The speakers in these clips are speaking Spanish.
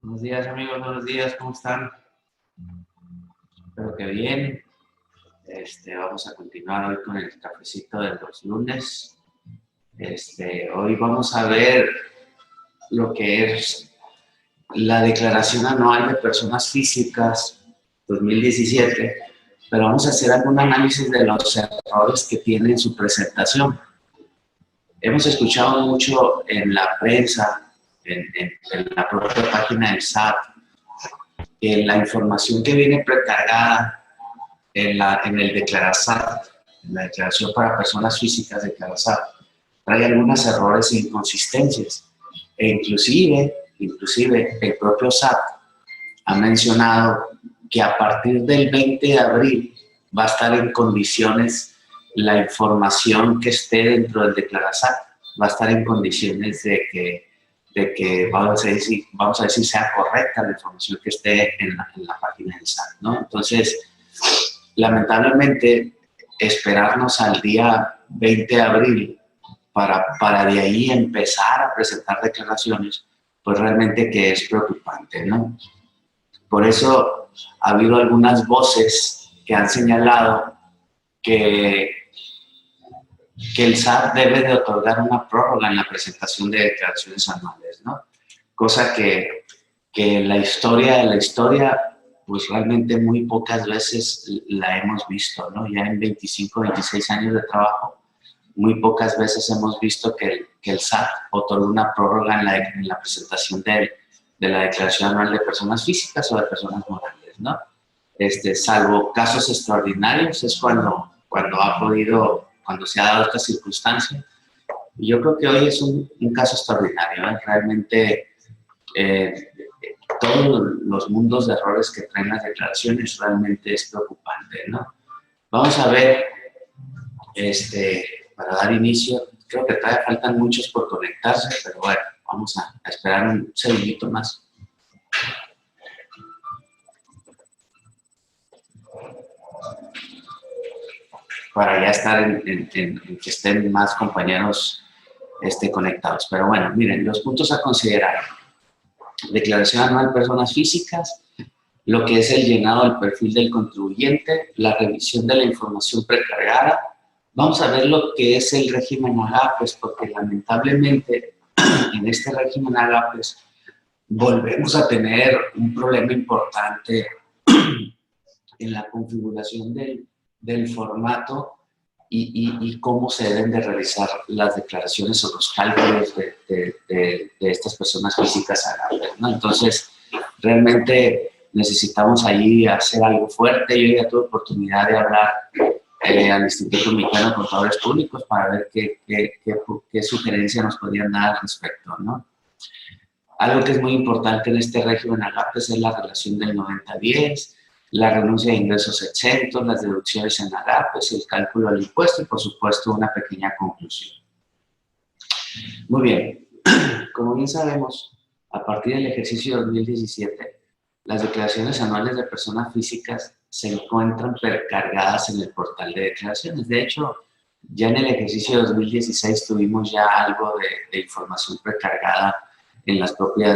Buenos días, amigos, buenos días, ¿cómo están? Espero que bien. Vamos a continuar hoy con el cafecito de los lunes. Hoy vamos a ver lo que es la Declaración Anual de Personas Físicas 2017, pero vamos a hacer algún análisis de los errores que tiene en su presentación. Hemos escuchado mucho en la prensa, en la propia página del SAT, que la información que viene precargada en el Declarasat, en la Declaración para Personas Físicas de Declarasat, trae algunos errores e inconsistencias. E inclusive el propio SAT ha mencionado que a partir del 20 de abril va a estar en condiciones la información que esté dentro del Declarasat, va a estar en condiciones de que vamos a ver si sea correcta la información que esté en la página del SAT, ¿no? Entonces, lamentablemente, esperarnos al día 20 de abril para de ahí empezar a presentar declaraciones, pues realmente que es preocupante, ¿no? Por eso ha habido algunas voces que han señalado que el SAT debe de otorgar una prórroga en la presentación de declaraciones anuales, ¿no? Cosa que la historia de la historia, pues realmente muy pocas veces la hemos visto, ¿no? Ya en 25, 26 años de trabajo, muy pocas veces hemos visto que el SAT otorga una prórroga en la presentación de la declaración anual de personas físicas o de personas morales, ¿no? Salvo casos extraordinarios, es cuando ha podido, cuando se ha dado esta circunstancia. Y yo creo que hoy es un caso extraordinario, ¿eh? Realmente todos los mundos de errores que traen las declaraciones realmente es preocupante, ¿no? Vamos a ver, para dar inicio, creo que todavía faltan muchos por conectarse, pero bueno, vamos a esperar un segundito más. Para ya estar en que estén más compañeros conectados. Pero bueno, miren, los puntos a considerar. Declaración anual de personas físicas, lo que es el llenado del perfil del contribuyente, la revisión de la información precargada. Vamos a ver lo que es el régimen AGAPES, porque lamentablemente en este régimen AGAPES volvemos a tener un problema importante en la configuración del formato y cómo se deben de realizar las declaraciones o los cálculos de estas personas físicas AGAPES, ¿no? Entonces, realmente necesitamos ahí hacer algo fuerte. Yo ya tuve oportunidad de hablar al Instituto Mexicano de Contadores Públicos para ver qué sugerencia nos podían dar al respecto, ¿no? Algo que es muy importante en este régimen AGAPES es la relación del 90-10, la renuncia de ingresos exentos, las deducciones en AGAPES, el cálculo del impuesto y, por supuesto, una pequeña conclusión. Muy bien, como bien sabemos, a partir del ejercicio 2017, las declaraciones anuales de personas físicas se encuentran precargadas en el portal de declaraciones. De hecho, ya en el ejercicio 2016 tuvimos ya algo de información precargada en la propia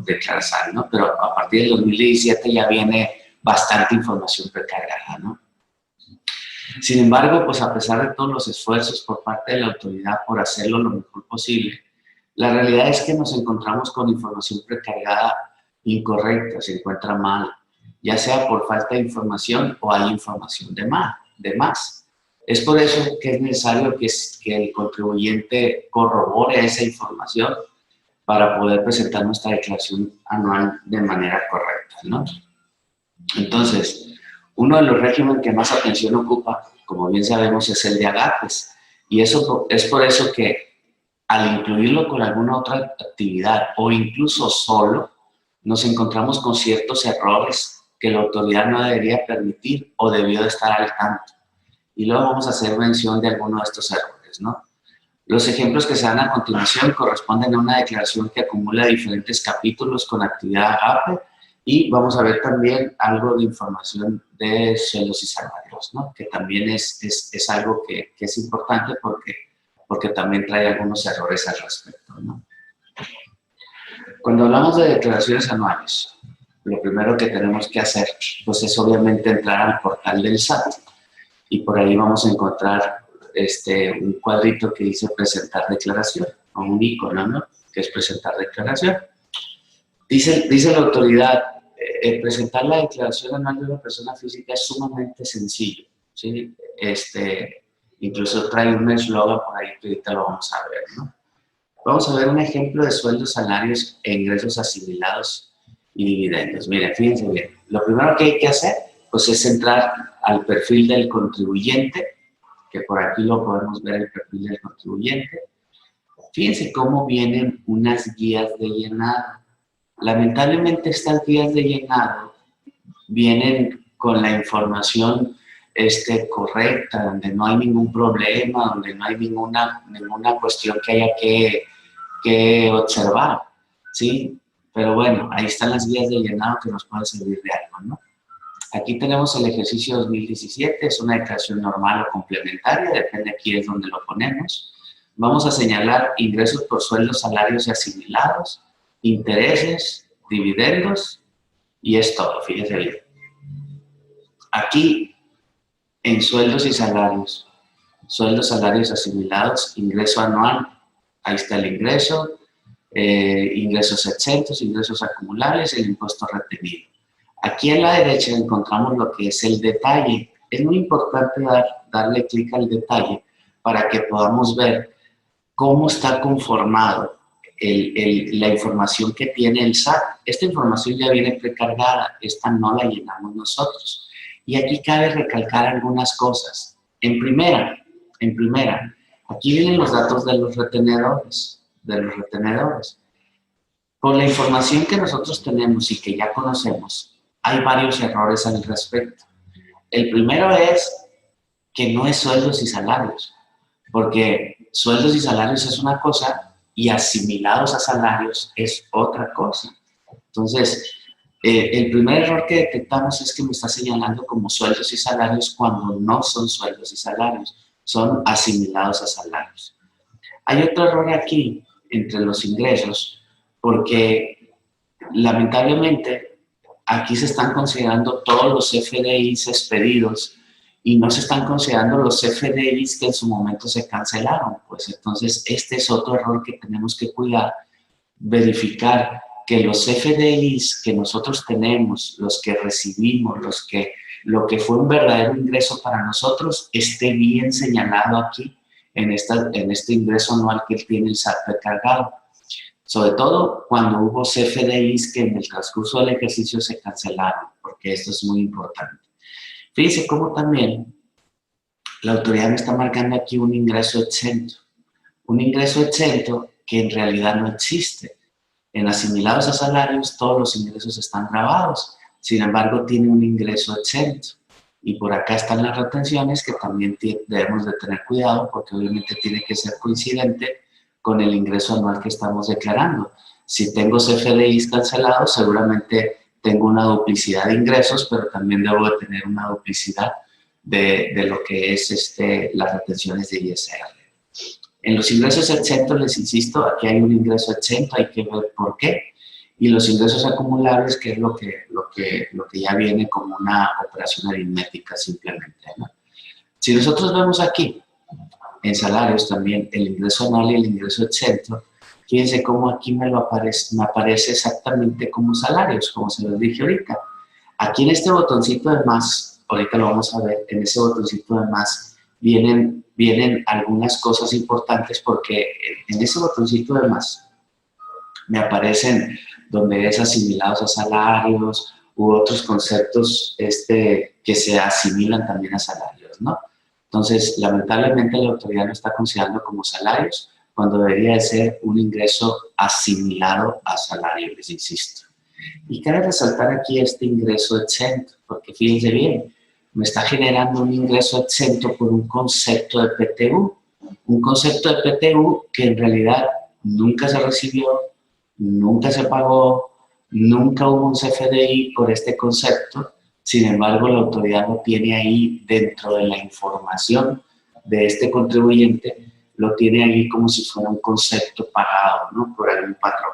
declaración, ¿no? Pero a partir del 2017 ya viene bastante información precargada, ¿no? Sin embargo, pues a pesar de todos los esfuerzos por parte de la autoridad por hacerlo lo mejor posible, la realidad es que nos encontramos con información precargada incorrecta, se encuentra mal, ya sea por falta de información o hay información de más. Es por eso que es necesario que el contribuyente corrobore esa información para poder presentar nuestra declaración anual de manera correcta, ¿no? Entonces, uno de los regímenes que más atención ocupa, como bien sabemos, es el de AGAPES. Y eso es por eso que al incluirlo con alguna otra actividad o incluso solo, nos encontramos con ciertos errores que la autoridad no debería permitir o debió de estar al tanto. Y luego vamos a hacer mención de algunos de estos errores, ¿no? Los ejemplos que se dan a continuación corresponden a una declaración que acumula diferentes capítulos con actividad AGAPE y vamos a ver también algo de información de sueldos y salarios, ¿no? Que también es algo que es importante porque también trae algunos errores al respecto, ¿no? Cuando hablamos de declaraciones anuales, lo primero que tenemos que hacer, pues es obviamente entrar al portal del SAT y por ahí vamos a encontrar un cuadrito que dice presentar declaración, o un icono, ¿no? Que es presentar declaración. Dice la autoridad, presentar la declaración anual de una persona física es sumamente sencillo, ¿sí? Incluso trae un eslogan por ahí que ahorita lo vamos a ver, ¿no? Vamos a ver un ejemplo de sueldos, salarios e ingresos asimilados y dividendos. Miren, fíjense bien. Lo primero que hay que hacer, pues, es entrar al perfil del contribuyente, que por aquí lo podemos ver, el perfil del contribuyente. Fíjense cómo vienen unas guías de llenado. Lamentablemente estas guías de llenado vienen con la información correcta, donde no hay ningún problema, donde no hay ninguna cuestión que haya que observar, ¿sí? Pero bueno, ahí están las guías de llenado que nos pueden servir de algo, ¿no? Aquí tenemos el ejercicio 2017, es una declaración normal o complementaria, depende aquí es donde lo ponemos. Vamos a señalar ingresos por sueldos, salarios y asimilados, intereses, dividendos, y es todo, fíjense bien. Aquí, en sueldos y salarios, salarios asimilados, ingreso anual, ahí está el ingreso, ingresos exentos, ingresos acumulables, el impuesto retenido. Aquí a la derecha encontramos lo que es el detalle. Es muy importante darle clic al detalle para que podamos ver cómo está conformado la información que tiene el SAT. Esta información ya viene precargada, esta no la llenamos nosotros. Y aquí cabe recalcar algunas cosas. En primera, aquí vienen los datos de los retenedores, Por la información que nosotros tenemos y que ya conocemos, hay varios errores al respecto. El primero es que no es sueldos y salarios, porque sueldos y salarios es una cosa y asimilados a salarios es otra cosa. Entonces, el primer error que detectamos es que me está señalando como sueldos y salarios cuando no son sueldos y salarios, son asimilados a salarios. Hay otro error aquí entre los ingresos, porque lamentablemente aquí se están considerando todos los FDIs expedidos y no se están considerando los FDIs que en su momento se cancelaron. Pues entonces este es otro error que tenemos que cuidar, verificar que los FDIs que nosotros tenemos, los que recibimos, lo que fue un verdadero ingreso para nosotros, esté bien señalado aquí en este ingreso anual que tiene el SAT recargado. Sobre todo cuando hubo CFDIs que en el transcurso del ejercicio se cancelaron, porque esto es muy importante. Fíjense cómo también la autoridad me está marcando aquí un ingreso exento. Un ingreso exento que en realidad no existe. En asimilados a salarios, todos los ingresos están grabados. Sin embargo, tiene un ingreso exento. Y por acá están las retenciones que también debemos de tener cuidado porque obviamente tiene que ser coincidente con el ingreso anual que estamos declarando. Si tengo CFDIs cancelados, seguramente tengo una duplicidad de ingresos, pero también debo de tener una duplicidad de lo que es las retenciones de ISR. En los ingresos exentos, les insisto, aquí hay un ingreso exento, hay que ver por qué. Y los ingresos acumulables, que es lo que ya viene como una operación aritmética simplemente, ¿no? Si nosotros vemos aquí, en salarios también, el ingreso anual y el ingreso exento, fíjense cómo aquí me aparece exactamente como salarios, como se los dije ahorita. Aquí en este botoncito de más, ahorita lo vamos a ver, en ese botoncito de más vienen algunas cosas importantes porque en ese botoncito de más me aparecen donde es asimilados a salarios u otros conceptos que se asimilan también a salarios, ¿no? Entonces, lamentablemente la autoridad lo está considerando como salarios cuando debería de ser un ingreso asimilado a salario, les insisto. Y cabe resaltar aquí este ingreso exento, porque fíjense bien, me está generando un ingreso exento por un concepto de PTU. Un concepto de PTU que en realidad nunca se recibió, nunca se pagó, nunca hubo un CFDI por este concepto. Sin embargo, la autoridad lo tiene ahí dentro de la información de este contribuyente, lo tiene ahí como si fuera un concepto pagado, ¿no?, por algún patrón.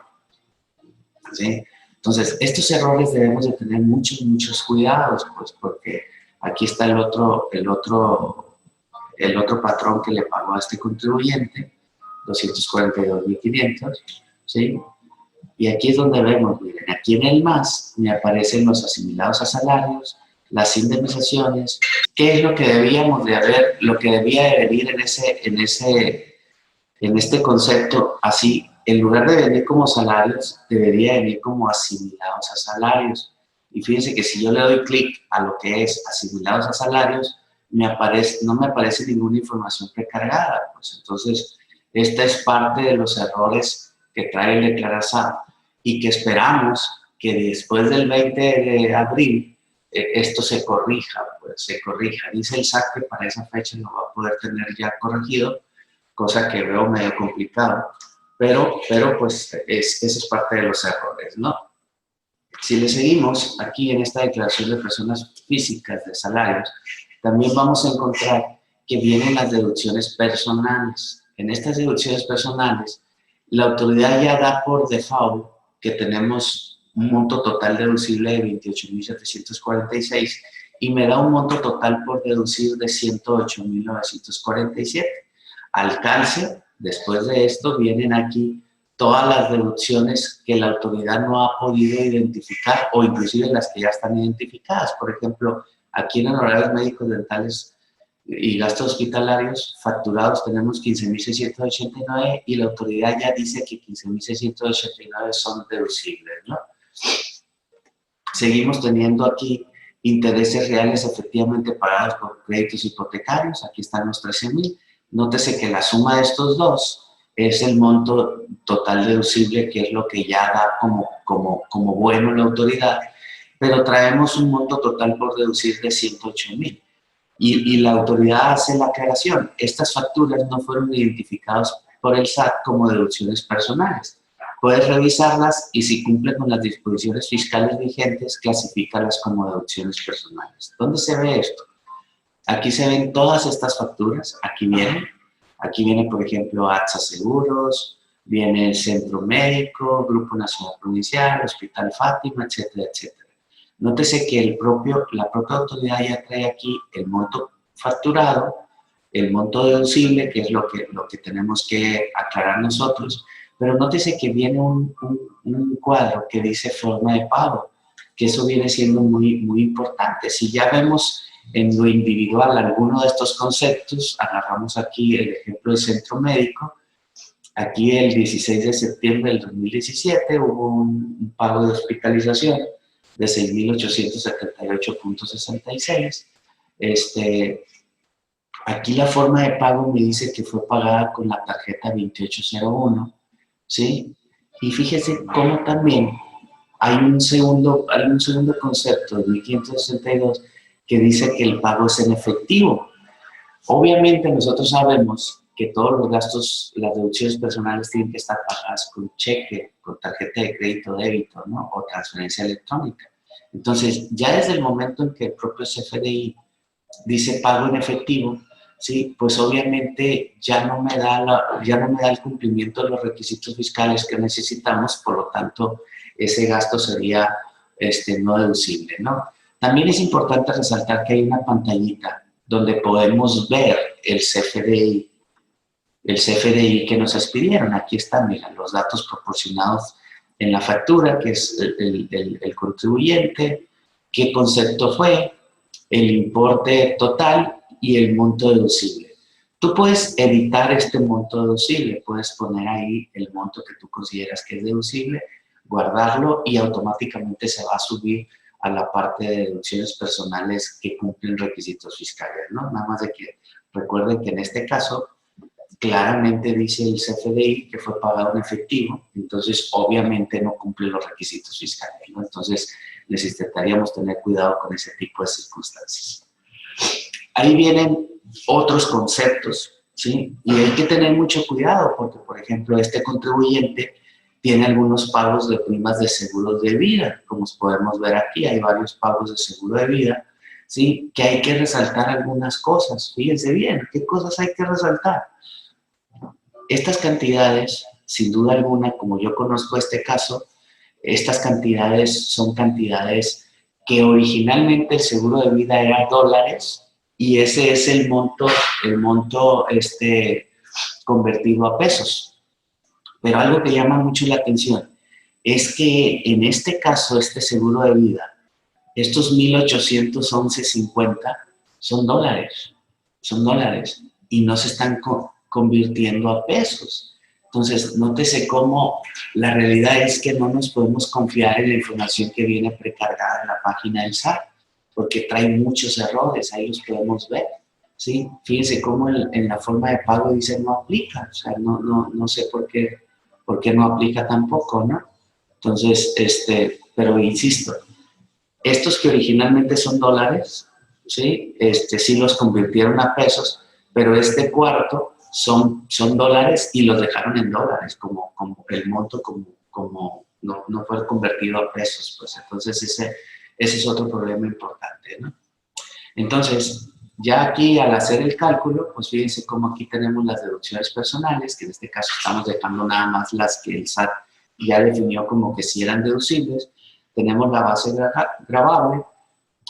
¿sí? Entonces, estos errores debemos de tener muchos cuidados, pues, porque aquí está el otro patrón que le pagó a este contribuyente, 242.500, ¿sí? Y aquí es donde vemos, miren, aquí en el más me aparecen los asimilados a salarios, las indemnizaciones, qué es lo que debíamos de haber, lo que debía de venir en este concepto, así, en lugar de venir como salarios, debería venir como asimilados a salarios. Y fíjense que si yo le doy clic a lo que es asimilados a salarios, no me aparece ninguna información precargada. Pues entonces, esta es parte de los errores que trae el Declarar SAT y que esperamos que después del 20 de abril esto se corrija, pues se corrija. Dice el SAT que para esa fecha lo va a poder tener ya corregido, cosa que veo medio complicado, pero pues eso es parte de los errores, ¿no? Si le seguimos aquí en esta declaración de personas físicas de salarios, también vamos a encontrar que vienen las deducciones personales. En estas deducciones personales, la autoridad ya da por default que tenemos un monto total deducible de 28.746 y me da un monto total por deducir de 108.947. Alcance, después de esto, vienen aquí todas las deducciones que la autoridad no ha podido identificar o inclusive las que ya están identificadas. Por ejemplo, aquí en honorarios médicos, dentales y gastos hospitalarios facturados tenemos 15.689 y la autoridad ya dice que 15.689 son deducibles, ¿no? Seguimos teniendo aquí intereses reales efectivamente pagados por créditos hipotecarios, aquí están los 13.000. Nótese que la suma de estos dos es el monto total deducible, que es lo que ya da como bueno la autoridad, pero traemos un monto total por deducir de 108.000. Y la autoridad hace la aclaración, estas facturas no fueron identificadas por el SAT como deducciones personales. Puedes revisarlas y si cumplen con las disposiciones fiscales vigentes, clasifícalas como deducciones personales. ¿Dónde se ve esto? Aquí se ven todas estas facturas, aquí viene, por ejemplo, AXA Seguros, viene el Centro Médico, Grupo Nacional Provincial, Hospital Fátima, etcétera, etcétera. Nótese que la propia autoridad ya trae aquí el monto facturado, el monto deducible, que es lo que tenemos que aclarar nosotros, pero nótese que viene un cuadro que dice forma de pago, que eso viene siendo muy importante. Si ya vemos en lo individual alguno de estos conceptos, agarramos aquí el ejemplo del centro médico. Aquí el 16 de septiembre del 2017 hubo un pago de hospitalización de 6.878.66. Aquí la forma de pago me dice que fue pagada con la tarjeta 2801, ¿sí? Y fíjese cómo también hay un segundo concepto de 1562 que dice que el pago es en efectivo. Obviamente nosotros sabemos que todos los gastos, las deducciones personales tienen que estar pagadas con cheque, con tarjeta de crédito, débito, ¿no? O transferencia electrónica. Entonces, ya desde el momento en que el propio CFDI dice pago en efectivo, ¿sí? Pues obviamente ya no me da el cumplimiento de los requisitos fiscales que necesitamos, por lo tanto, ese gasto sería no deducible, ¿no? También es importante resaltar que hay una pantallita donde podemos ver el CFDI que nos expidieron. Aquí están, mira, los datos proporcionados en la factura, que es el contribuyente, qué concepto fue, el importe total y el monto deducible. Tú puedes editar este monto deducible, puedes poner ahí el monto que tú consideras que es deducible, guardarlo y automáticamente se va a subir a la parte de deducciones personales que cumplen requisitos fiscales, ¿no? Nada más de que recuerden que en este caso claramente dice el CFDI que fue pagado en efectivo, entonces obviamente no cumple los requisitos fiscales, ¿no? Entonces necesitaríamos tener cuidado con ese tipo de circunstancias. Ahí vienen otros conceptos, ¿sí? Y hay que tener mucho cuidado porque, por ejemplo, este contribuyente tiene algunos pagos de primas de seguros de vida, como podemos ver aquí, hay varios pagos de seguro de vida, ¿sí? Que hay que resaltar algunas cosas. Fíjense bien, ¿qué cosas hay que resaltar? Estas cantidades, sin duda alguna, como yo conozco este caso, Estas cantidades son cantidades que originalmente el seguro de vida era dólares y ese es el monto convertido a pesos. Pero algo que llama mucho la atención es que en este caso, este seguro de vida, estos 1.811.50 son dólares y no se están convirtiendo a pesos. Entonces, nótese cómo la realidad es que no nos podemos confiar en la información que viene precargada en la página del SAT, porque trae muchos errores, ahí los podemos ver, ¿sí? Fíjense cómo en la forma de pago dice no aplica, o sea, no sé por qué no aplica tampoco, ¿no? Entonces, pero insisto, estos que originalmente son dólares, ¿sí? Sí los convirtieron a pesos, pero este cuarto son dólares y los dejaron en dólares, como el monto no fue convertido a pesos, pues entonces ese es otro problema importante, ¿no? Entonces, ya aquí al hacer el cálculo, pues fíjense cómo aquí tenemos las deducciones personales, que en este caso estamos dejando nada más las que el SAT ya definió como que sí eran deducibles. Tenemos la base gravable,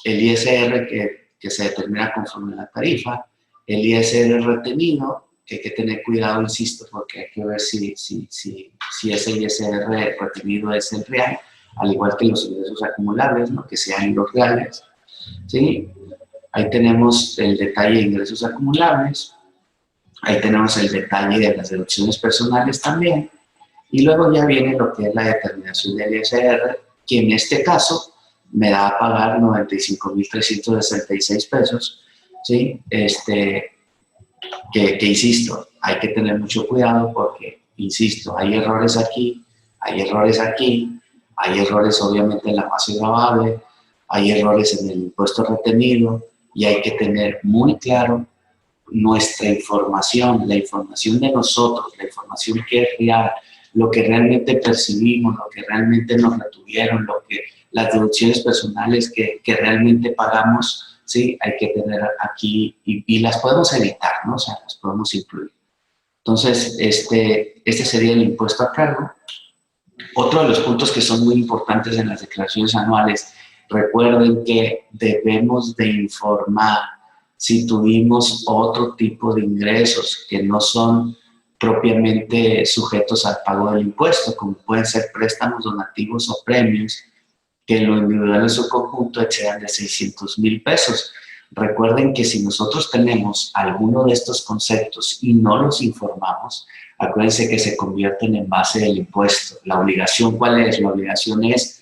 el ISR que se determina conforme a la tarifa, el ISR retenido, que hay que tener cuidado, insisto, porque hay que ver si ese ISR retenido es el real, al igual que los ingresos acumulables, ¿no? Que sean los reales, ¿sí? Ahí tenemos el detalle de ingresos acumulables, ahí tenemos el detalle de las deducciones personales también, y luego ya viene lo que es la determinación del ISR, que en este caso me da a pagar 95.366 pesos, ¿sí? Que insisto, hay que tener mucho cuidado porque, insisto, hay errores aquí, hay errores aquí, hay errores obviamente en la base gravable, hay errores en el impuesto retenido y hay que tener muy claro nuestra información, la información de nosotros, la información que es real, lo que realmente percibimos, lo que realmente nos retuvieron, las deducciones personales que realmente pagamos, ¿sí? Hay que tener aquí, y las podemos evitar, ¿no? O sea, las podemos incluir. Entonces, este sería el impuesto a cargo. Otro de los puntos que son muy importantes en las declaraciones anuales, recuerden que debemos de informar si tuvimos otro tipo de ingresos que no son propiamente sujetos al pago del impuesto, como pueden ser préstamos, donativos o premios, que en lo individual en su conjunto excedan de 600,000 pesos. Recuerden que si nosotros tenemos alguno de estos conceptos y no los informamos, acuérdense que se convierten en base del impuesto. La obligación, ¿cuál es? La obligación es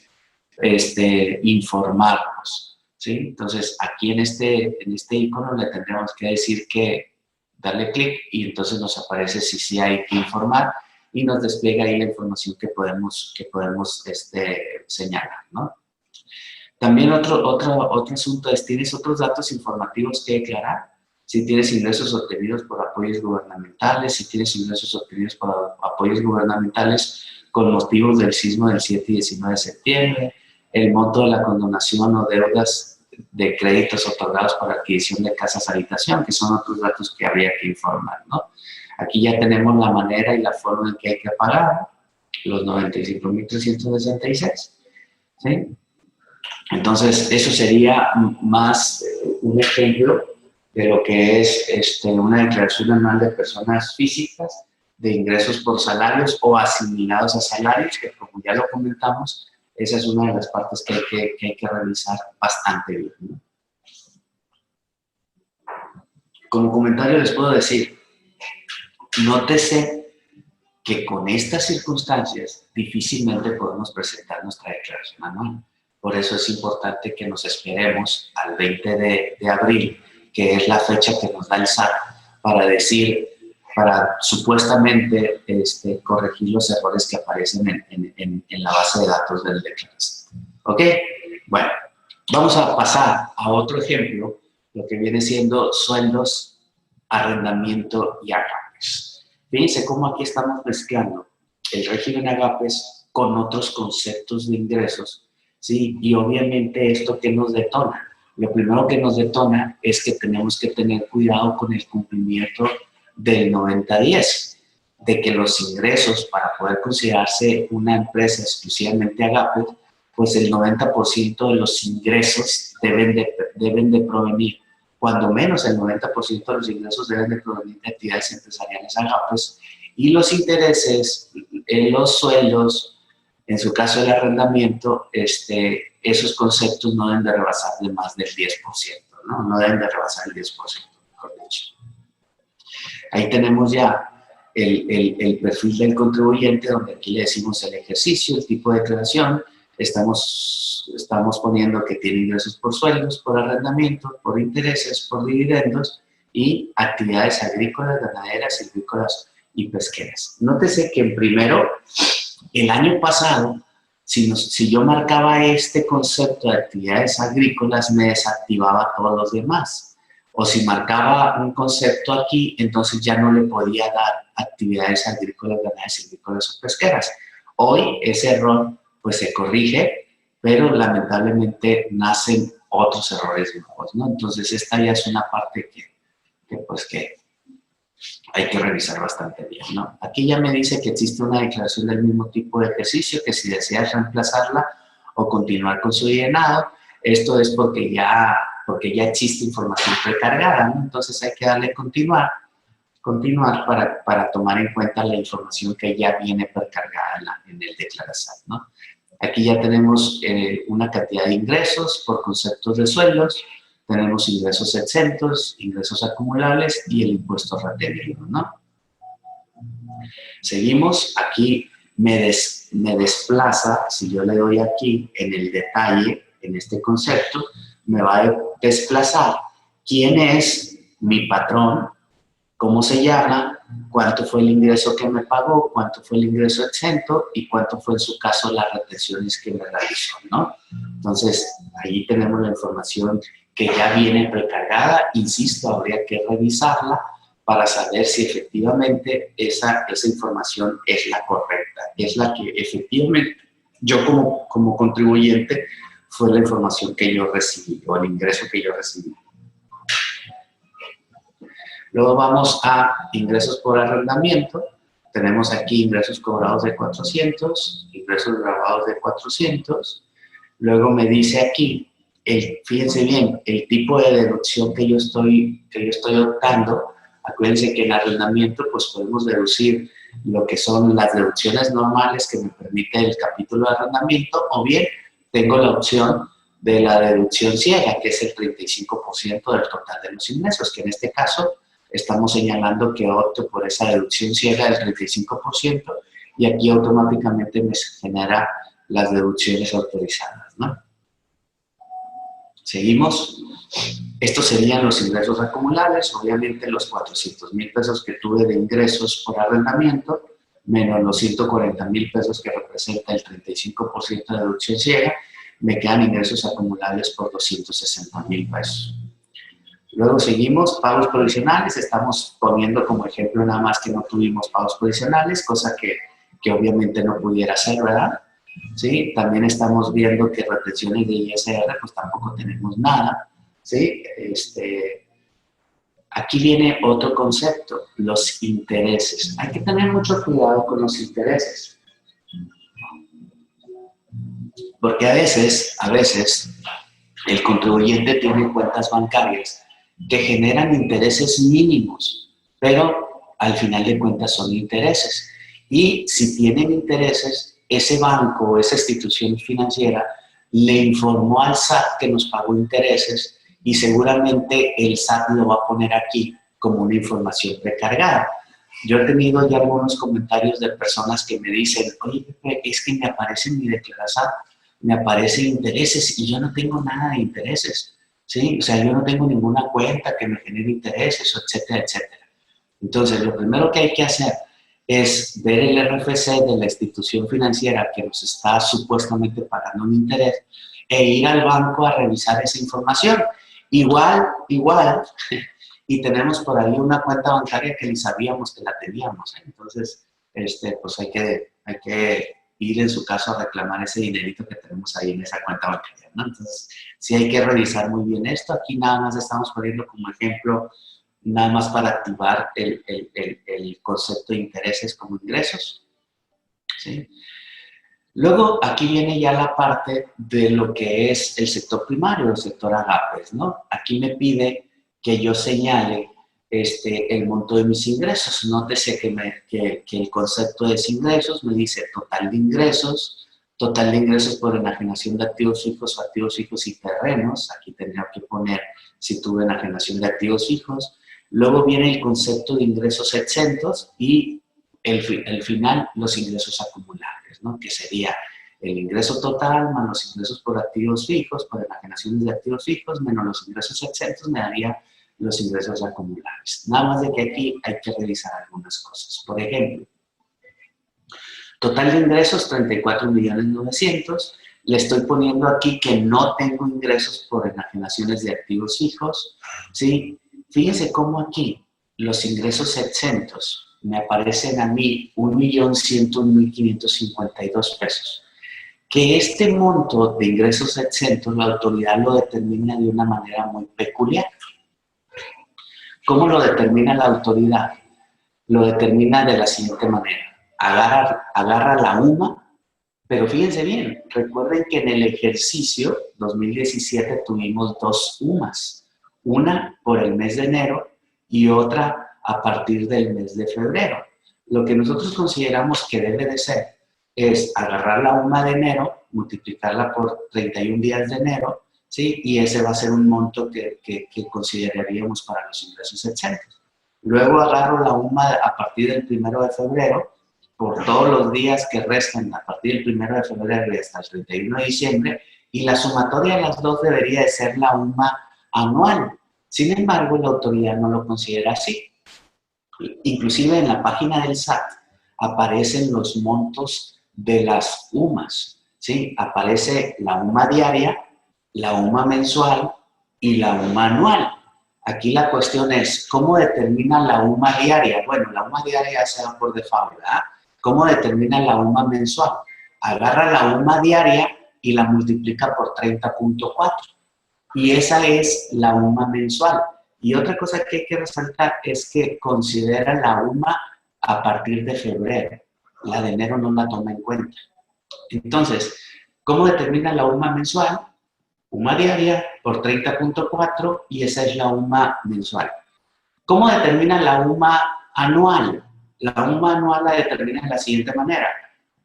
informarnos, ¿sí? Entonces, aquí en este icono le tendremos que decir que darle clic y entonces nos aparece si sí hay que informar y nos despliega ahí la información que podemos señalar, ¿no? También otro asunto es, ¿tienes otros datos informativos que declarar? Si tienes ingresos obtenidos por apoyos gubernamentales, si tienes ingresos obtenidos por apoyos gubernamentales con motivos del sismo del 7 y 19 de septiembre, el monto de la condonación o deudas de créditos otorgados para adquisición de casas habitación, que son otros datos que habría que informar, ¿no? Aquí ya tenemos la manera y la forma en que hay que pagar los 95.366, ¿sí? Entonces, eso sería más un ejemplo de lo que es una declaración anual de personas físicas de ingresos por salarios o asimilados a salarios, que como ya lo comentamos, esa es una de las partes que hay que revisar bastante bien, ¿no? Como comentario les puedo decir, nótese que con estas circunstancias difícilmente podemos presentar nuestra declaración anual. Por eso es importante que nos esperemos al 20 de abril, que es la fecha que nos da el SAT para supuestamente corregir los errores que aparecen en la base de datos del declaración. ¿Ok? Bueno, vamos a pasar a otro ejemplo, lo que viene siendo sueldos, arrendamiento y agapes. Fíjense cómo aquí estamos mezclando el régimen agapes con otros conceptos de ingresos, ¿sí? Y obviamente esto que nos detona. Lo primero que nos detona es que tenemos que tener cuidado con el cumplimiento del 90-10. de que los ingresos, para poder considerarse una empresa exclusivamente Agape, pues el 90% de los ingresos deben de provenir, cuando menos el 90% de los ingresos deben de provenir de actividades empresariales Agapes, y los intereses, los sueldos, en su caso el arrendamiento, esos conceptos no deben de rebasar de más del 10%, ¿no? No deben de rebasar el 10%, mejor dicho. Ahí tenemos ya el perfil del contribuyente, donde aquí le decimos el ejercicio, el tipo de declaración. Estamos poniendo que tiene ingresos por sueldos, por arrendamiento, por intereses, por dividendos y actividades agrícolas, ganaderas, silvícolas y pesqueras. Nótese que en primero, el año pasado, si yo marcaba este concepto de actividades agrícolas, me desactivaba todos los demás. O si marcaba un concepto aquí, entonces ya no le podía dar actividades agrícolas, ganaderas, silvícolas o pesqueras. Hoy ese error pues se corrige, pero lamentablemente nacen otros errores nuevos, ¿no? Entonces esta ya es una parte que hay que revisar bastante bien, ¿no? Aquí ya me dice que existe una declaración del mismo tipo de ejercicio, que si deseas reemplazarla o continuar con su llenado, esto es porque ya existe información precargada, ¿no? Entonces hay que darle continuar para tomar en cuenta la información que ya viene precargada en el declarasat, ¿no? Aquí ya tenemos una cantidad de ingresos por conceptos de sueldos, tenemos ingresos exentos, ingresos acumulables y el impuesto retenido, ¿no? Seguimos, aquí me desplaza, si yo le doy aquí en el detalle, en este concepto, me va a desplazar quién es mi patrón, cómo se llama, cuánto fue el ingreso que me pagó, cuánto fue el ingreso exento y cuánto fue en su caso las retenciones que me realizó, ¿no? Entonces, ahí tenemos la información que ya viene precargada. Insisto, habría que revisarla para saber si efectivamente esa información es la correcta, es la que efectivamente yo como contribuyente fue la información que yo recibí o el ingreso que yo recibí. Luego vamos a ingresos por arrendamiento. Tenemos aquí ingresos cobrados de 400, ingresos grabados de 400. Luego me dice aquí, fíjense bien, el tipo de deducción que yo estoy optando. Acuérdense que en arrendamiento pues podemos deducir lo que son las deducciones normales que me permite el capítulo de arrendamiento, o bien tengo la opción de la deducción ciega, que es el 35% del total de los ingresos, que en este caso estamos señalando que opto por esa deducción ciega del 35% y aquí automáticamente me genera las deducciones autorizadas, ¿no? Seguimos. Estos serían los ingresos acumulables, obviamente los 400,000 pesos que tuve de ingresos por arrendamiento, menos los 140,000 pesos que representa el 35% de deducción ciega, me quedan ingresos acumulables por 260,000 pesos. Luego seguimos, pagos provisionales, estamos poniendo como ejemplo nada más que no tuvimos pagos provisionales, cosa que obviamente no pudiera ser, ¿verdad? ¿Sí? También estamos viendo que retenciones de ISR, pues tampoco tenemos nada, ¿sí? Aquí viene otro concepto, los intereses. Hay que tener mucho cuidado con los intereses. Porque a veces, el contribuyente tiene cuentas bancarias que generan intereses mínimos, pero al final de cuentas son intereses. Y si tienen intereses, ese banco o esa institución financiera le informó al SAT que nos pagó intereses y seguramente el SAT lo va a poner aquí como una información precargada. Yo he tenido ya algunos comentarios de personas que me dicen, oye, Pepe, es que me aparece en mi declaración, me aparecen intereses y yo no tengo nada de intereses, ¿sí? O sea, yo no tengo ninguna cuenta que me genere intereses, etcétera, etcétera. Entonces, lo primero que hay que hacer es ver el RFC de la institución financiera que nos está supuestamente pagando un interés e ir al banco a revisar esa información. Igual, y tenemos por ahí una cuenta bancaria que ni sabíamos que la teníamos. Entonces, pues hay que ir en su caso a reclamar ese dinerito que tenemos ahí en esa cuenta bancaria, ¿no? Entonces, sí hay que revisar muy bien esto. Aquí nada más estamos poniendo como ejemplo nada más para activar el concepto de intereses como ingresos, ¿sí? Luego, aquí viene ya la parte de lo que es el sector primario, el sector agapes, ¿no? Aquí me pide que yo señale el monto de mis ingresos. Nótese que el concepto de ingresos me dice total de ingresos por enajenación de activos fijos o activos fijos y terrenos. Aquí tendría que poner si tuve enajenación de activos fijos. Luego viene el concepto de ingresos exentos y el final, los ingresos acumulables, ¿no? Que sería el ingreso total más los ingresos por activos fijos, por enajenaciones de activos fijos, menos los ingresos exentos, me daría los ingresos acumulables. Nada más de que aquí hay que revisar algunas cosas. Por ejemplo, total de ingresos 34.900.000. Le estoy poniendo aquí que no tengo ingresos por enajenaciones de activos fijos, ¿sí? Fíjense cómo aquí los ingresos exentos me aparecen a mí 1.101.552 pesos. Que este monto de ingresos exentos la autoridad lo determina de una manera muy peculiar. ¿Cómo lo determina la autoridad? Lo determina de la siguiente manera. Agarra la UMA, pero fíjense bien, recuerden que en el ejercicio 2017 tuvimos dos UMAs. Una por el mes de enero y otra a partir del mes de febrero. Lo que nosotros consideramos que debe de ser es agarrar la UMA de enero, multiplicarla por 31 días de enero, ¿sí? Y ese va a ser un monto que consideraríamos para los ingresos exentos. Luego agarro la UMA a partir del 1 de febrero, por todos los días que restan a partir del 1 de febrero y hasta el 31 de diciembre, y la sumatoria de las dos debería de ser la UMA anual. Sin embargo, la autoridad no lo considera así. Inclusive en la página del SAT aparecen los montos de las UMAs, ¿sí? Aparece la UMA diaria, la UMA mensual y la UMA anual. Aquí la cuestión es, ¿cómo determina la UMA diaria? Bueno, la UMA diaria se da por default, ¿verdad? ¿Cómo determina la UMA mensual? Agarra la UMA diaria y la multiplica por 30.4. Y esa es la UMA mensual. Y otra cosa que hay que resaltar es que considera la UMA a partir de febrero. La de enero no la toma en cuenta. Entonces, ¿cómo determina la UMA mensual? UMA diaria por 30.4 y esa es la UMA mensual. ¿Cómo determina la UMA anual? La UMA anual la determina de la siguiente manera.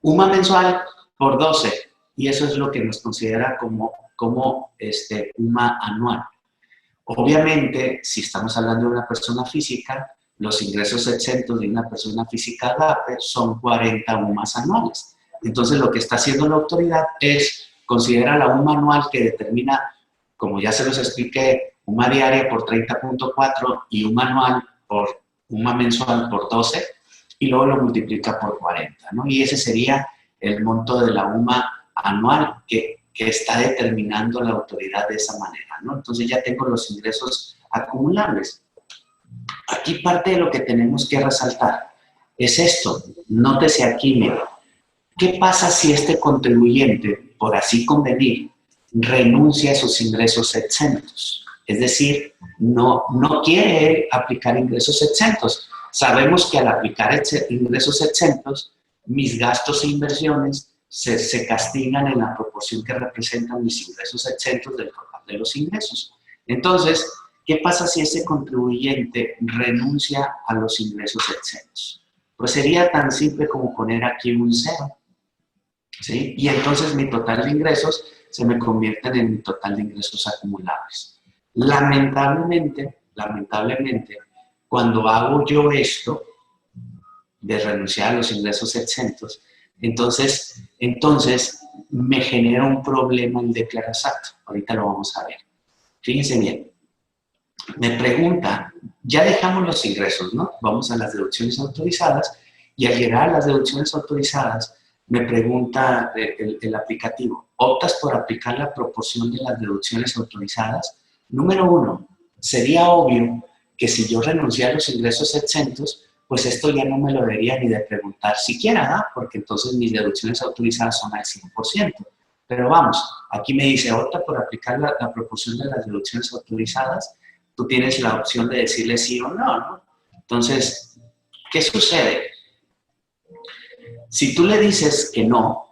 UMA mensual por 12 y eso es lo que nos considera como UMA anual. Obviamente, si estamos hablando de una persona física, los ingresos exentos de una persona física AGAPE son 40 UMAs anuales. Entonces, lo que está haciendo la autoridad es considerar la UMA anual que determina, como ya se los expliqué, UMA diaria por 30.4 y UMA anual por UMA mensual por 12 y luego lo multiplica por 40, ¿no? Y ese sería el monto de la UMA anual que está determinando la autoridad de esa manera, ¿no? Entonces ya tengo los ingresos acumulables. Aquí parte de lo que tenemos que resaltar es esto. Nótese aquí, mira. ¿Qué pasa si este contribuyente, por así convenir, renuncia a sus ingresos exentos? Es decir, no quiere aplicar ingresos exentos. Sabemos que al aplicar ingresos exentos, mis gastos e inversiones se castigan en la proporción que representan mis ingresos exentos del total de los ingresos. Entonces, ¿qué pasa si ese contribuyente renuncia a los ingresos exentos? Pues sería tan simple como poner aquí un 0, ¿sí? Y entonces mi total de ingresos se me convierten en mi total de ingresos acumulables. Lamentablemente, cuando hago yo esto, de renunciar a los ingresos exentos, entonces me genera un problema el declarar SAT. Ahorita lo vamos a ver. Fíjense bien. Me pregunta, ya dejamos los ingresos, ¿no? Vamos a las deducciones autorizadas y al llegar a las deducciones autorizadas me pregunta el aplicativo, ¿optas por aplicar la proporción de las deducciones autorizadas? Número 1, sería obvio que si yo renunciara a los ingresos exentos, pues esto ya no me lo debería ni de preguntar siquiera, ¿no? Porque entonces mis deducciones autorizadas son al 100%. Pero vamos, aquí me dice, opta por aplicar la proporción de las deducciones autorizadas. tú tienes la opción de decirle sí o no, ¿no? Entonces, ¿qué sucede? Si tú le dices que no,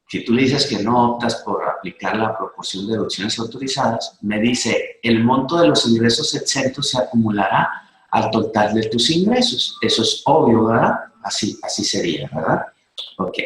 si tú le dices que no optas por aplicar la proporción de deducciones autorizadas, me dice, el monto de los ingresos exentos se acumulará al total de tus ingresos. Eso es obvio, ¿verdad? Así sería, ¿verdad? Ok.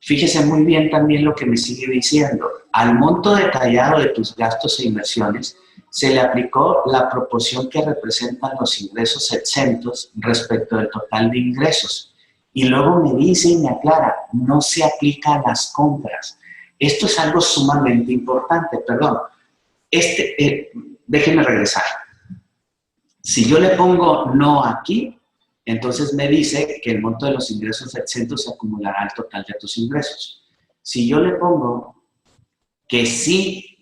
Fíjese muy bien también lo que me sigue diciendo. Al monto detallado de tus gastos e inversiones se le aplicó la proporción que representan los ingresos exentos respecto del total de ingresos. Y luego me dice y me aclara, no se aplica a las compras. Esto es algo sumamente importante, perdón. Déjenme regresar. Si yo le pongo no aquí, entonces me dice que el monto de los ingresos exentos se acumulará al total de tus ingresos. Si yo le pongo que sí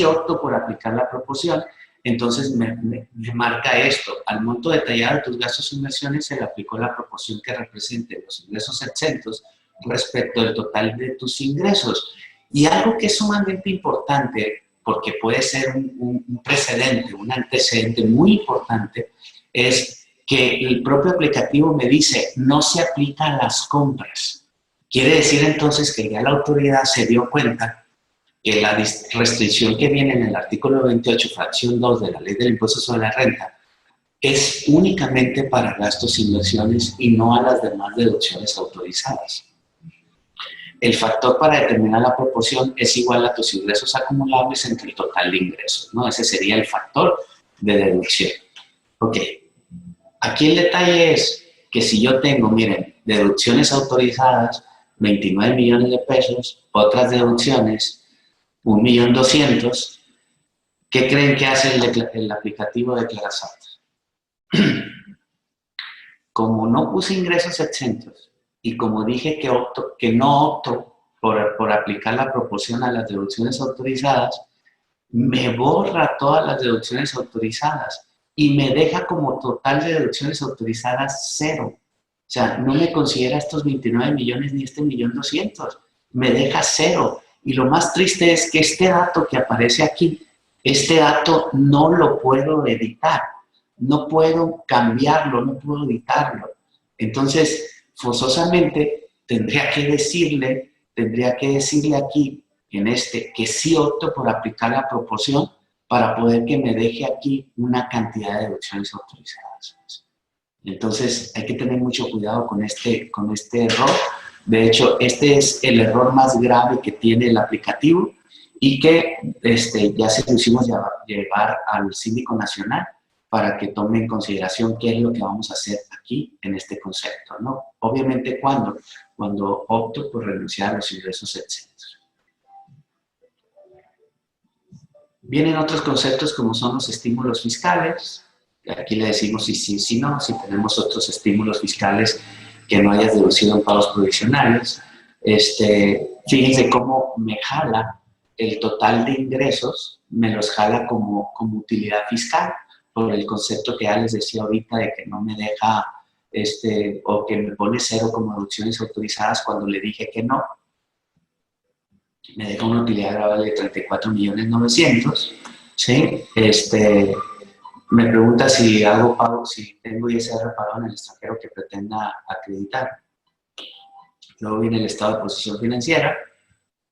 opto por aplicar la proporción, entonces me marca esto. Al monto detallado de tus gastos e inversiones se le aplicó la proporción que represente los ingresos exentos respecto del total de tus ingresos. Y algo que es sumamente importante, porque puede ser un precedente, un antecedente muy importante, es que el propio aplicativo me dice, no se aplica a las compras. Quiere decir entonces que ya la autoridad se dio cuenta que la restricción que viene en el artículo 28, fracción 2 de la Ley del Impuesto sobre la Renta, es únicamente para gastos e inversiones y no a las demás deducciones autorizadas. El factor para determinar la proporción es igual a tus ingresos acumulables entre el total de ingresos, ¿no? Ese sería el factor de deducción. Ok. Aquí el detalle es que si yo tengo, miren, deducciones autorizadas, 29 millones de pesos, otras deducciones, 1.200.000, ¿qué creen que hace el aplicativo de Declarasat? Como no puse ingresos exentos y como dije que no opto por aplicar la proporción a las deducciones autorizadas, me borra todas las deducciones autorizadas y me deja como total de deducciones autorizadas 0. O sea, no me considera estos 29 millones ni este 1.200.000. Me deja 0. Y lo más triste es que este dato que aparece aquí, este dato no lo puedo editar. No puedo cambiarlo, no puedo editarlo. Entonces, forzosamente, tendría que decirle aquí, en que sí opto por aplicar la proporción para poder que me deje aquí una cantidad de deducciones autorizadas. Entonces, hay que tener mucho cuidado con este error. De hecho, este es el error más grave que tiene el aplicativo y que ya se lo hicimos llevar al Síndico Nacional para que tome en consideración qué es lo que vamos a hacer aquí en este concepto, ¿no? Obviamente, cuando opto por renunciar a los ingresos exentos. Vienen otros conceptos como son los estímulos fiscales. Aquí le decimos si sí, si no, si tenemos otros estímulos fiscales que no hayas deducido en pagos provisionales. Fíjense cómo me jala el total de ingresos, me los jala como utilidad fiscal, por el concepto que ya les decía ahorita de que no me deja, o que me pone 0 como deducciones autorizadas cuando le dije que no. Me deja una utilidad grabable de 34.900.000, ¿sí? Me pregunta si hago pago, si tengo ISR pagado en el extranjero que pretenda acreditar. Luego viene el estado de posición financiera,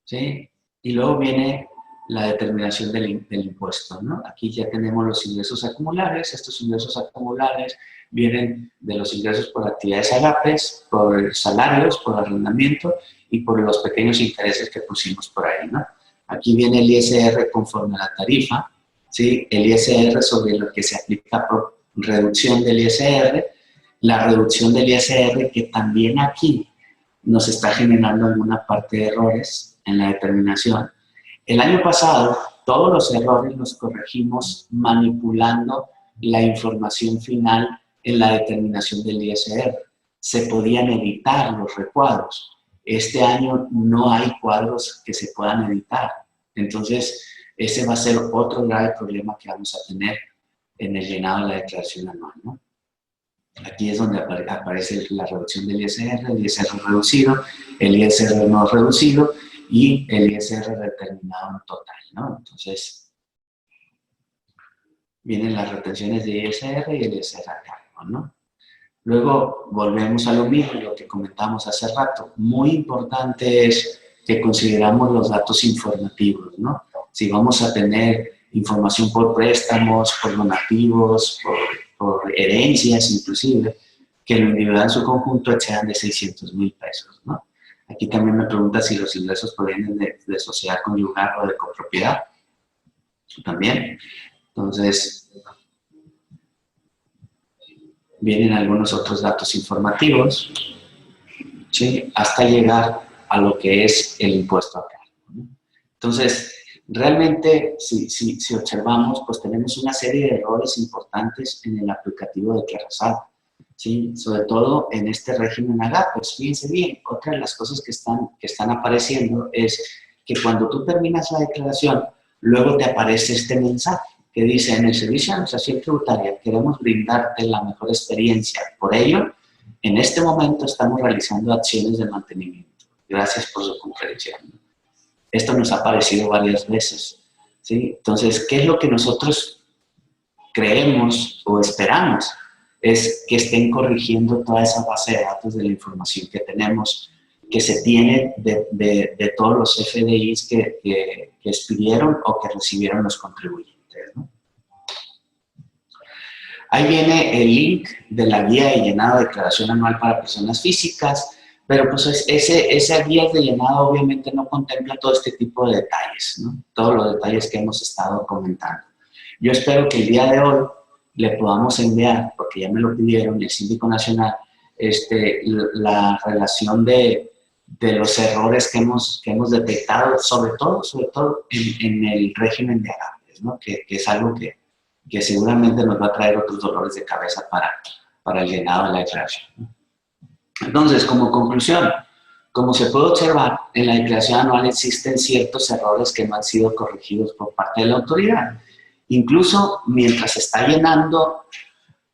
¿sí? Y luego viene la determinación del impuesto, ¿no? Aquí ya tenemos los ingresos acumulables. Estos ingresos acumulables vienen de los ingresos por actividades agapes, por salarios, por arrendamiento y por los pequeños intereses que pusimos por ahí, ¿no? Aquí viene el ISR conforme a la tarifa, ¿sí? El ISR sobre lo que se aplica por reducción del ISR, la reducción del ISR que también aquí nos está generando alguna parte de errores en la determinación. El año pasado, todos los errores los corregimos manipulando la información final en la determinación del ISR. Se podían editar los recuadros. Este año no hay cuadros que se puedan editar. Entonces, ese va a ser otro grave problema que vamos a tener en el llenado de la declaración anual, ¿no? Aquí es donde aparece la reducción del ISR, el ISR reducido, el ISR no reducido y el ISR determinado en total, ¿no? Entonces, Vienen las retenciones de ISR y el ISR a cargo, ¿no? Luego volvemos a lo mismo, lo que comentamos hace rato. Muy importante es que consideramos los datos informativos, ¿no? Si vamos a tener información por préstamos, por donativos, por herencias inclusive, que lo individual en su conjunto excedan de 600,000 pesos, ¿no? Aquí también me pregunta si los ingresos provienen de sociedad conyugal o de copropiedad. También. Entonces, vienen algunos otros datos informativos, ¿sí? Hasta llegar a lo que es el impuesto a cargo, ¿no? Entonces, realmente, si observamos, pues tenemos una serie de errores importantes en el aplicativo de Declarasal, ¿sí? Sobre todo en este régimen AGAP. Pues fíjense bien, otra de las cosas que están apareciendo es que cuando tú terminas la declaración, luego te aparece este mensaje que dice: en el servicio de administración tributaria queremos brindarte la mejor experiencia. Por ello, en este momento estamos realizando acciones de mantenimiento. Gracias por su comprensión. Esto nos ha aparecido varias veces, ¿sí? Entonces, ¿qué es lo que nosotros creemos o esperamos? Es que estén corrigiendo toda esa base de datos de la información que tenemos, que se tiene de todos los FDIs que expidieron o que recibieron los contribuyentes, ¿no? Ahí viene el link de la guía de llenado de declaración anual para personas físicas, pero pues esa guía de llenado obviamente no contempla todo este tipo de detalles, ¿no? Todos los detalles que hemos estado comentando. Yo espero que el día de hoy le podamos enviar, porque ya me lo pidieron, el Síndico Nacional, la relación de los errores que hemos detectado, sobre todo en el régimen de agaves, ¿no? Que es algo que seguramente nos va a traer otros dolores de cabeza para el llenado de la declaración, ¿no? Entonces, como conclusión, como se puede observar, en la declaración anual existen ciertos errores que no han sido corregidos por parte de la autoridad. Incluso mientras se está llenando,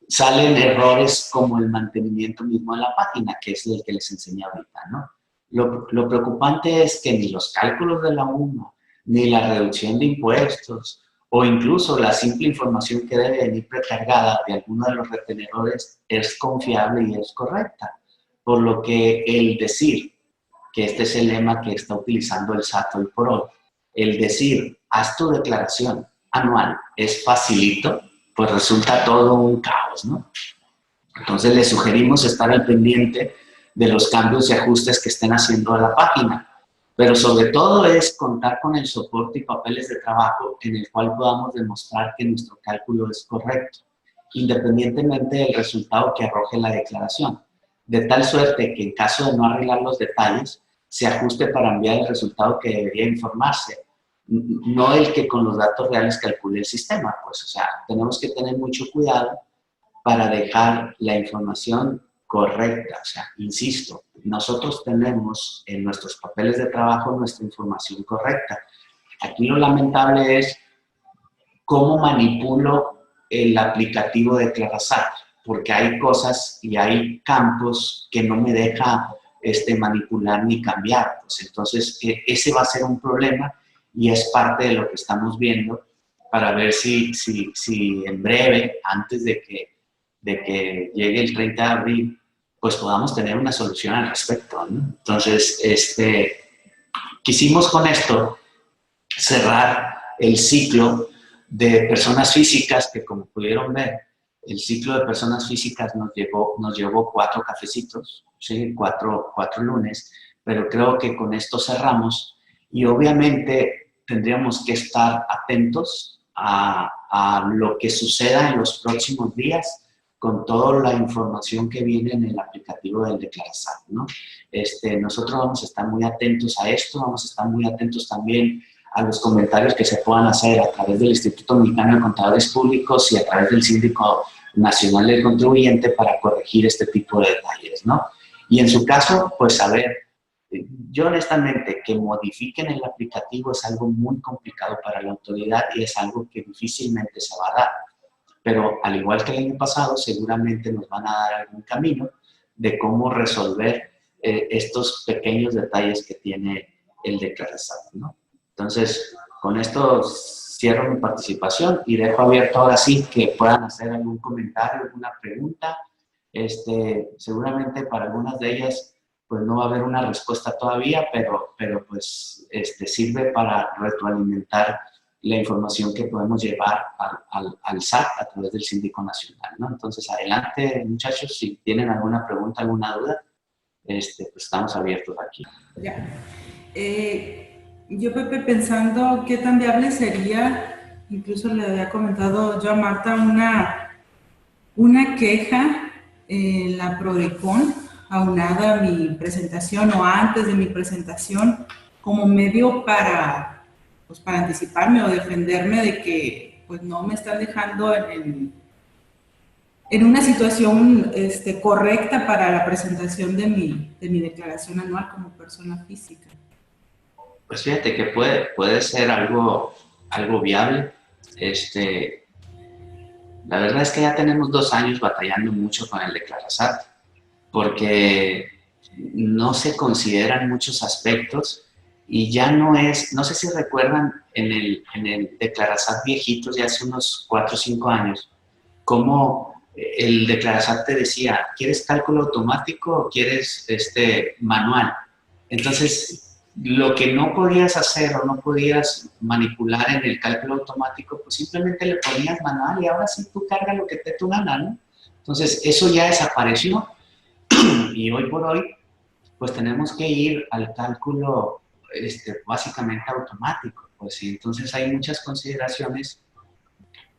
salen errores como el mantenimiento mismo de la página, que es el que les enseñé ahorita, ¿no? Lo preocupante es que ni los cálculos de la UMA, ni la reducción de impuestos, o incluso la simple información que debe venir precargada de alguno de los retenedores es confiable y es correcta. Por lo que el decir, que este es el lema que está utilizando el SAT hoy por hoy, el decir, haz tu declaración anual, es facilito, pues resulta todo un caos, ¿no? Entonces les sugerimos estar al pendiente de los cambios y ajustes que estén haciendo a la página, pero sobre todo es contar con el soporte y papeles de trabajo en el cual podamos demostrar que nuestro cálculo es correcto, independientemente del resultado que arroje la declaración, de tal suerte que en caso de no arreglar los detalles, se ajuste para enviar el resultado que debería informarse, no el que con los datos reales calcule el sistema. Pues, o sea, tenemos que tener mucho cuidado para dejar la información correcta. O sea, insisto, nosotros tenemos en nuestros papeles de trabajo nuestra información correcta. Aquí lo lamentable es cómo manipulo el aplicativo de Declarasal, porque hay cosas y hay campos que no me deja manipular ni cambiar. Pues entonces, ese va a ser un problema y es parte de lo que estamos viendo para ver si en breve, antes de que llegue el 30 de abril, pues podamos tener una solución al respecto, ¿no? Entonces, quisimos con esto cerrar el ciclo de personas físicas, que como pudieron ver, el ciclo de personas físicas nos llevó 4 cafecitos, ¿sí? 4 lunes, pero creo que con esto cerramos y obviamente tendríamos que estar atentos a lo que suceda en los próximos días con toda la información que viene en el aplicativo del Declarasal, ¿no? Nosotros vamos a estar muy atentos a esto, vamos a estar muy atentos también a los comentarios que se puedan hacer a través del Instituto Mexicano de Contadores Públicos y a través del Síndico Nacional del Contribuyente para corregir este tipo de detalles, ¿no? Y en su caso, pues a ver, yo honestamente, que modifiquen el aplicativo es algo muy complicado para la autoridad y es algo que difícilmente se va a dar. Pero al igual que el año pasado, seguramente nos van a dar algún camino de cómo resolver estos pequeños detalles que tiene el Declarasal, ¿no? Entonces, con esto cierro mi participación y dejo abierto ahora sí que puedan hacer algún comentario, alguna pregunta. Seguramente para algunas de ellas pues no va a haber una respuesta todavía, pero pues sirve para retroalimentar la información que podemos llevar al SAT a través del Síndico Nacional, ¿no? Entonces, adelante, muchachos, si tienen alguna pregunta, alguna duda, pues estamos abiertos aquí. Ya. Yo, Pepe, pensando qué tan viable sería, incluso le había comentado yo a Marta, una queja en la Prodecon, aunada a mi presentación o antes de mi presentación, como medio pues para anticiparme o defenderme de que pues no me están dejando en una situación correcta para la presentación de mi declaración anual como persona física. Pues fíjate que puede ser algo viable. La verdad es que ya tenemos 2 años batallando mucho con el Declarasat, porque no se consideran muchos aspectos y ya no sé si recuerdan en el Declarasat viejitos de hace unos 4 o 5 años, cómo el Declarasat te decía, ¿quieres cálculo automático o quieres manual? Entonces, lo que no podías hacer o no podías manipular en el cálculo automático, pues simplemente le ponías manual y ahora sí tú cargas lo que te dé tu gana, ¿no? Entonces, eso ya desapareció y hoy por hoy, pues tenemos que ir al cálculo básicamente automático, pues sí. Entonces, hay muchas consideraciones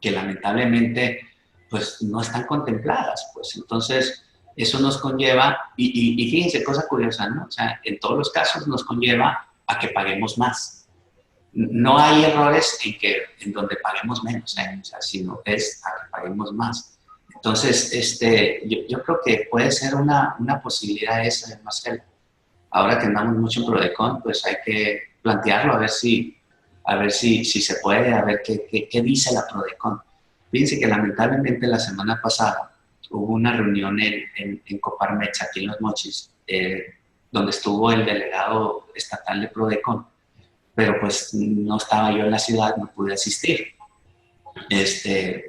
que lamentablemente, pues no están contempladas, pues entonces eso nos conlleva, y fíjense, cosa curiosa, ¿no? O sea, en todos los casos nos conlleva a que paguemos más. No hay errores en donde paguemos menos, ¿eh? O sea, sino es a que paguemos más. Entonces, yo creo que puede ser una posibilidad esa, Marcelo. Ahora que andamos mucho en Prodecon, pues hay que plantearlo, a ver si se puede, a ver qué dice la Prodecon. Fíjense que lamentablemente la semana pasada hubo una reunión en Coparmex, aquí en Los Mochis, donde estuvo el delegado estatal de Prodecon, pero pues no estaba yo en la ciudad, no pude asistir.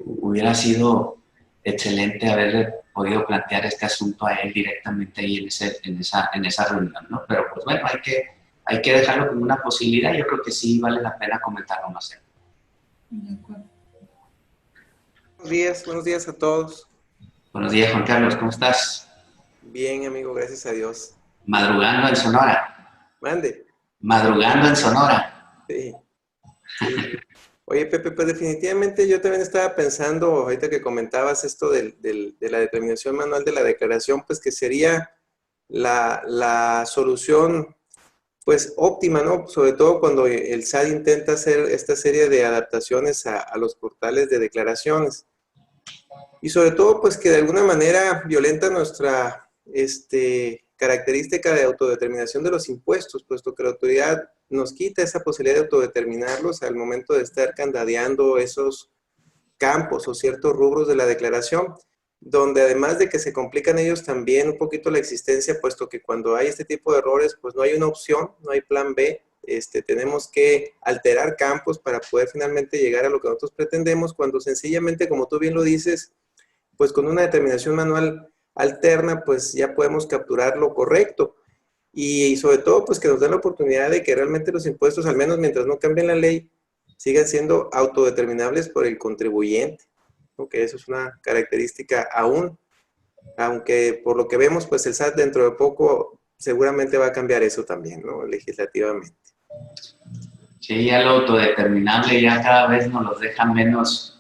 Hubiera sido excelente haberle podido plantear este asunto a él directamente ahí en esa reunión, ¿no? Pero pues bueno, hay que dejarlo como una posibilidad. Yo creo que sí vale la pena comentarlo más. De acuerdo. Buenos días a todos. Buenos días, Juan Carlos, ¿cómo estás? Bien, amigo, gracias a Dios. Madrugando en Sonora. Mande. Madrugando en Sonora. Sí. Oye, Pepe, pues definitivamente yo también estaba pensando, ahorita que comentabas esto de la determinación manual de la declaración, pues que sería la solución pues óptima, ¿no? Sobre todo cuando el SAT intenta hacer esta serie de adaptaciones a los portales de declaraciones. Y sobre todo, pues que de alguna manera violenta nuestra característica de autodeterminación de los impuestos, puesto que la autoridad nos quita esa posibilidad de autodeterminarlos al momento de estar candadeando esos campos o ciertos rubros de la declaración, donde además de que se complican ellos también un poquito la existencia, puesto que cuando hay este tipo de errores, pues no hay una opción, no hay plan B, tenemos que alterar campos para poder finalmente llegar a lo que nosotros pretendemos, cuando sencillamente, como tú bien lo dices, pues con una determinación manual alterna, pues ya podemos capturar lo correcto. Y sobre todo, pues que nos den la oportunidad de que realmente los impuestos, al menos mientras no cambien la ley, sigan siendo autodeterminables por el contribuyente, ¿no? Que eso es una característica aún, aunque por lo que vemos, pues el SAT dentro de poco seguramente va a cambiar eso también, ¿no? Legislativamente. Sí, ya lo autodeterminable ya cada vez nos lo deja menos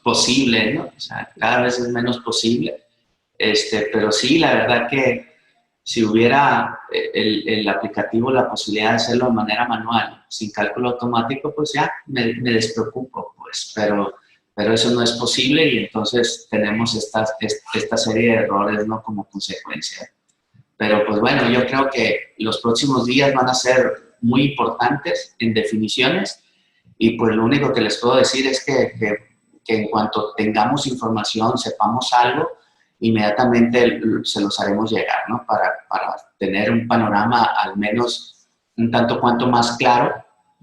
posible, ¿no? O sea, cada vez es menos posible. Pero sí, la verdad que si hubiera el aplicativo la posibilidad de hacerlo de manera manual, sin cálculo automático, pues ya me despreocupo, pues, pero eso no es posible y entonces tenemos esta serie de errores, ¿no? Como consecuencia. Pero pues bueno, yo creo que los próximos días van a ser muy importantes en definiciones y pues lo único que les puedo decir es que en cuanto tengamos información, sepamos algo, inmediatamente se los haremos llegar, ¿no? Para tener un panorama al menos un tanto cuanto más claro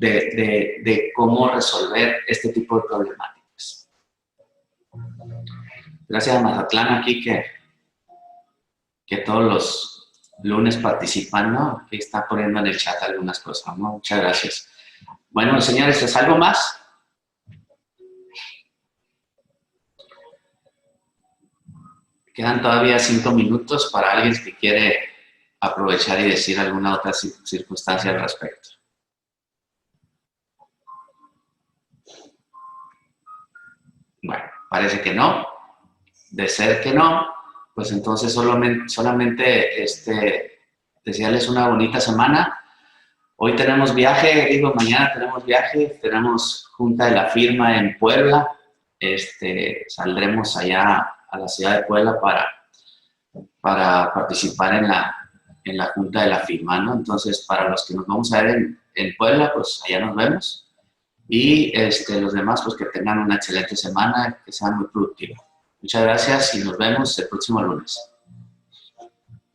de cómo resolver este tipo de problemáticas. Gracias a Mazatlán aquí que todos los lunes participan, ¿no? Que está poniendo en el chat algunas cosas, ¿no? Muchas gracias. Bueno, señores, ¿es algo más? Quedan todavía 5 minutos para alguien que quiere aprovechar y decir alguna otra circunstancia al respecto. Bueno, parece que no. De ser que no, pues entonces solamente desearles una bonita semana. Hoy tenemos viaje, digo, mañana tenemos viaje, tenemos junta de la firma en Puebla. Saldremos allá a la ciudad de Puebla para participar en la junta de la firma, ¿no? Entonces, para los que nos vamos a ver en Puebla, pues allá nos vemos. Y los demás, pues que tengan una excelente semana, que sean muy productivos. Muchas gracias y nos vemos el próximo lunes.